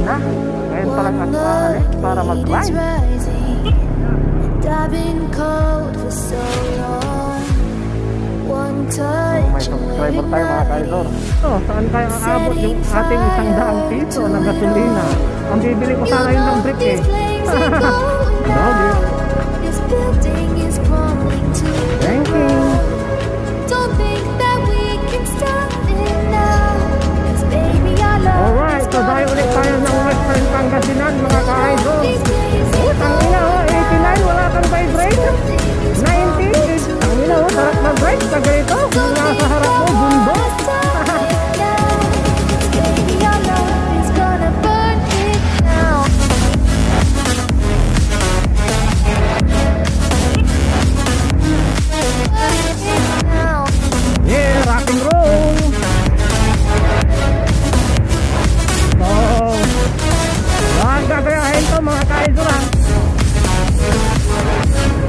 na. Ngayon pa lang ako aalis para mag-ride. May subscriber tayo mga ka-idol. So, saan kaya aabot yung ating 100 piso na gasolina? Ang bibili ko sana yun ng brick eh. Doggy. Thank you. Alright, so dahil ulit tayo ng Western Pangasinan mga ka-idol. Tangina oh, 89, wala kang vibration. 90, tangina oh, sarap mag-ride pag ganito. Kung nasa harap mo, bundok. Yeah, rock and roll. So, wag gagayahin to mga ka-idol ha.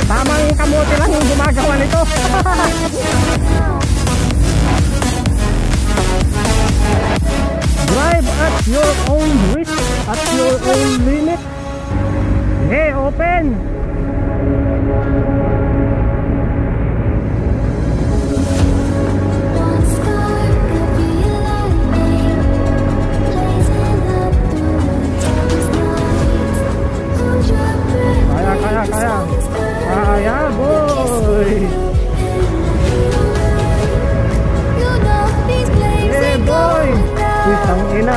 Tamang kamote lang yung gumagawa nito. Drive at your own risk, at your own limit. Hey, open. Kaya boy. Yeah boy. Isang ina.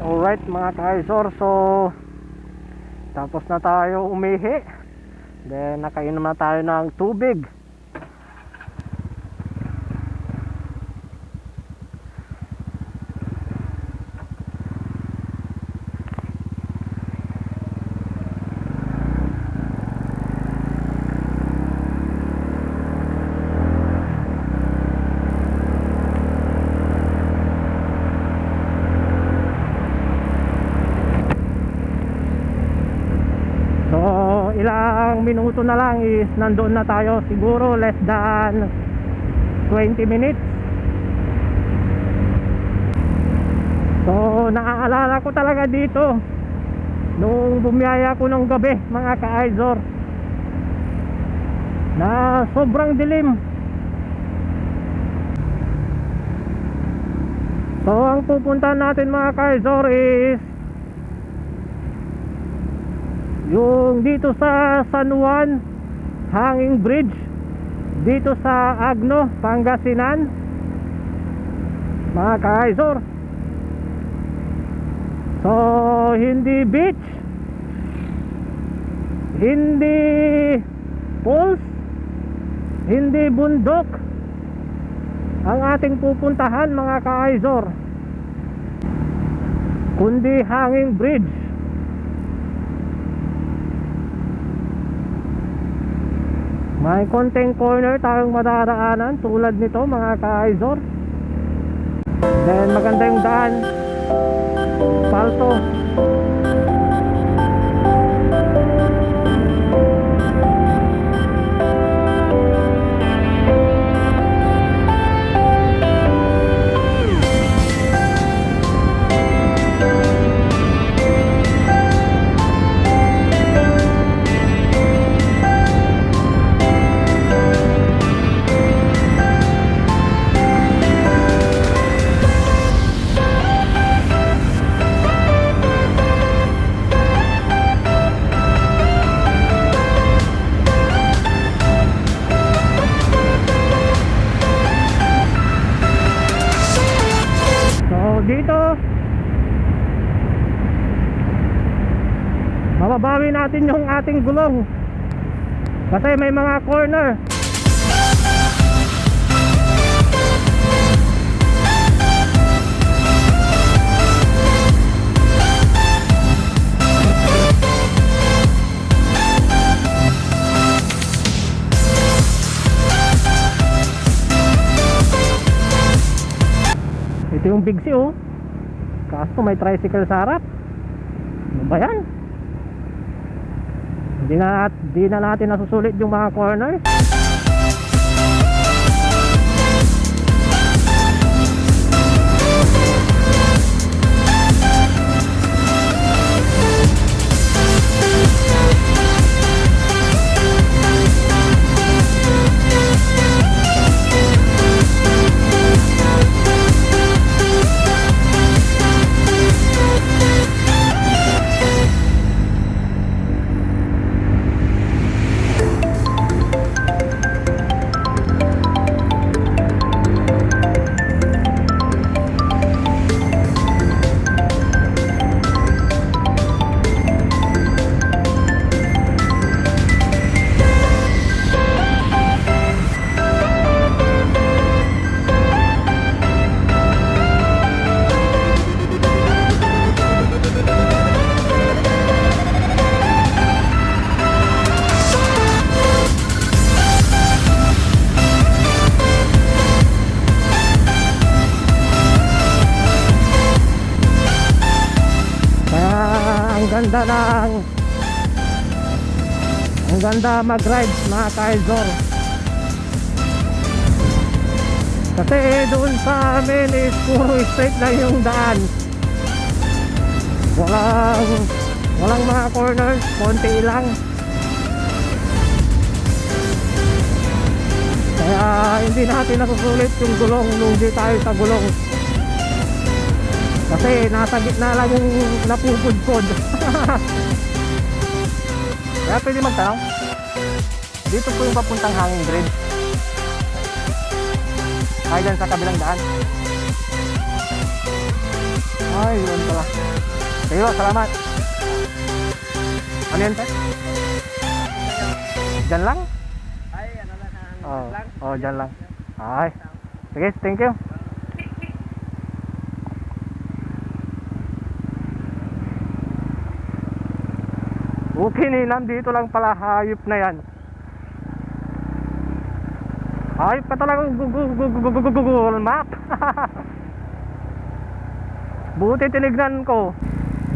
Alright mga ka-isor, so tapos na tayo umihi, then nakainom na tayo ng tubig. Ilang minuto na lang is nandoon na tayo, siguro less than 20 minutes. So naaalala ko talaga dito nung bumiyaya ko ng gabi mga ka-idol na sobrang dilim. So ang pupuntahan natin mga ka-idol is yung dito sa San Juan Hanging Bridge, dito sa Agno, Pangasinan mga ka-idol. So hindi beach, hindi falls, hindi bundok ang ating pupuntahan mga ka-idol, kundi hanging bridge. May konting corner tayong madadaanan tulad nito mga ka-idol. Then maganda yung daan, palto. mababawi natin yung ating gulong kasi may mga corner. Ito yung big C, oh. Kaso may tricycle sa harap. Ano ba yan? Di na natin nasusulit yung mga corners. Ang ganda mag-ride mga ka-idol, kasi doon sa amin is puro straight na yung daan, walang mga corners, konti lang, kaya hindi natin nasusulit yung gulong nung di tayo sa gulong kasi nasa gitna lang yung napupudpod. Kaya pwede magtanong, dito po yung papuntang hanging bridge ay dyan sa kabilang daan. Ay yun pala. Kayo, salamat. Ano yun, sir? Dyan lang? Ay, ano lang. Oh, dyan lang. Ay, sige, thank you. Okay, nandito lang pala, hayop na yan. Hayop pa talagang Google Map. Buti tinignan ko.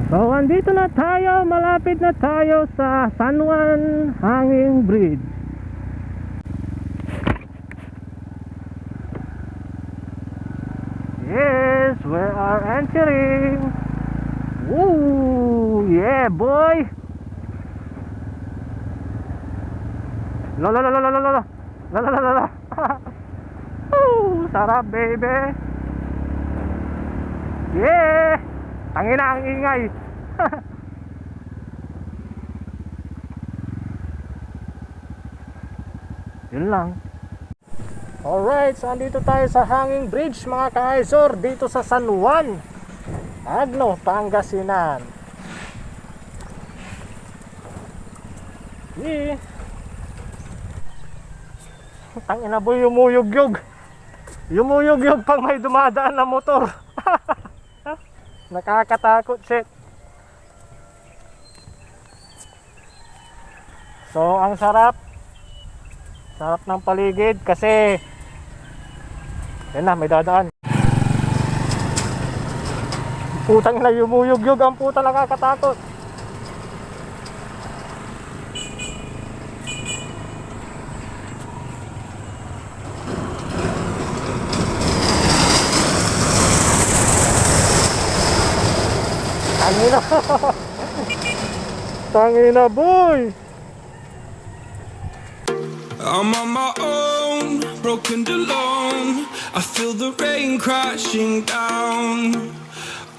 So, andito na tayo, malapit na tayo sa San Juan Hanging Bridge. Yes, we are entering. Woo, yeah boy. La la la la la la la la la la la. Sarap baby. Yeah. Tangina ang ingay. Yun lang. Alright, so andito tayo sa Hanging Bridge mga ka-isor, dito sa San Juan, Agno, Pangasinan. Yeah. Tangina boy, yumuyog-yog pag may dumadaan na motor. Nakakatakot, shit. So ang sarap ng paligid kasi yan na, may dadaan. Putang na, yumuyog-yog ang puta, nakakatakot. Tangina. Tangina boy. I'm on my own, broken and alone. I feel the rain crashing down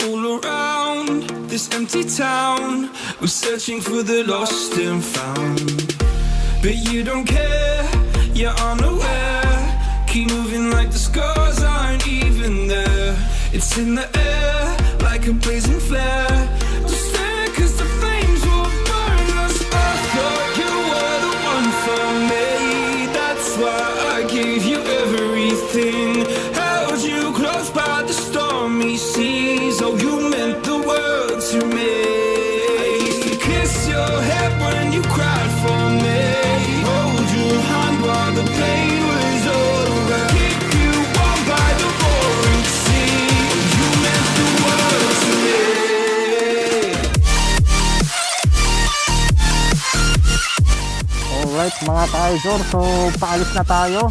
all around this empty town. I'm searching for the lost and found, but you don't care, you're unaware. Keep moving like the scars aren't even there. It's in the air like a blazing flare. Just stare 'cause the flames will burn. Alright mga ka-idol, so paalis na tayo.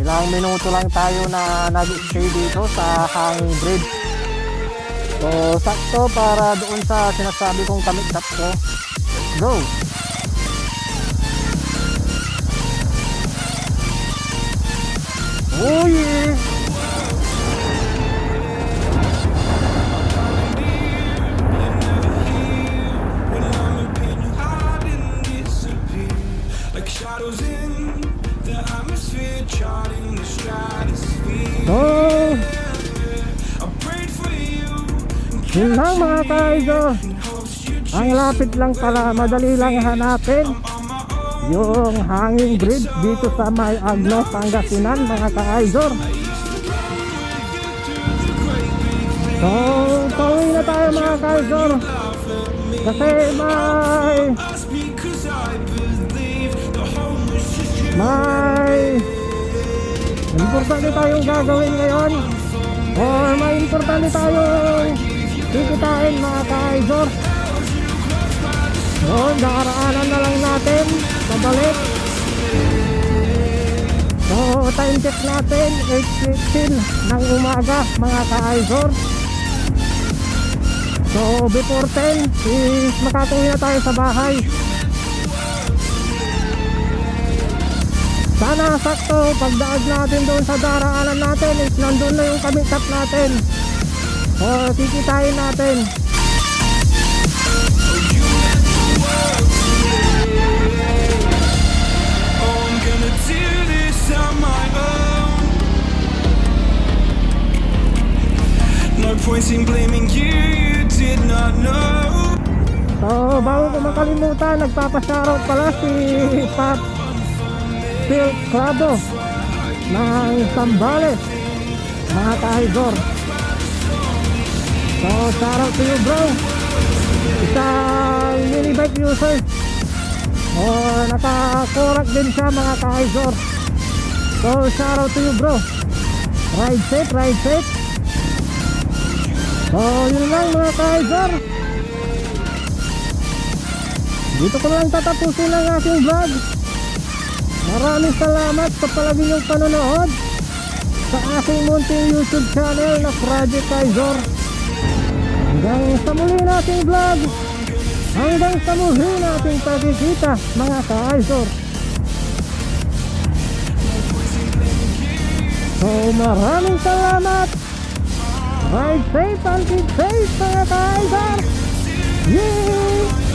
Ilang minuto lang tayo na nag-stay dito sa hanging bridge. So sakto para doon sa sinasabi kong kamit-kat ko. Let's go! Oh yeah! Shadows in the atmosphere, charting the stratosphere. Oh! I prayed for you. Yun lang mga ka-idol. Ang lapit lang pala, madali lang hanapin yung hanging bridge dito sa may Agno, Pangasinan mga ka-idol. So, pauwi na tayo mga ka-idol. Kasi may importante tayong gagawin ngayon, or may importante tayong kikitain mga ka-idol. So, nakaraanan na lang natin pabalik. So, time check natin 8:15 ng umaga mga ka-idol. So, before 10 is makatuwi na tayo sa bahay. Sana sakto pagdaag natin doon sa daraanan natin is nandun na yung kamit-kat natin. O kikitain natin. Oh, I'm gonna do this on my own. No point in blaming you, you did not know. So bago ko makalimutan, nagpapashoutout pala si Pop Phil Crado ng Sambales mga ka-idol. So shoutout to you bro, isang minibike user, o nakakorak din siya mga ka-idol. So shoutout to you bro, ride safe, ride safe. So yun lang mga ka-idol, dito ko lang tatapusin ang aking vlog. Maraming salamat sa palagi niyong panonood sa aking munting YouTube channel na Project Kaiser. Hanggang sa muli nating vlog, hanggang sa muli nating pagkikita mga ka-Kaiser. So maraming salamat. Ride safe and keep safe mga ka-Kaiser. Yeah!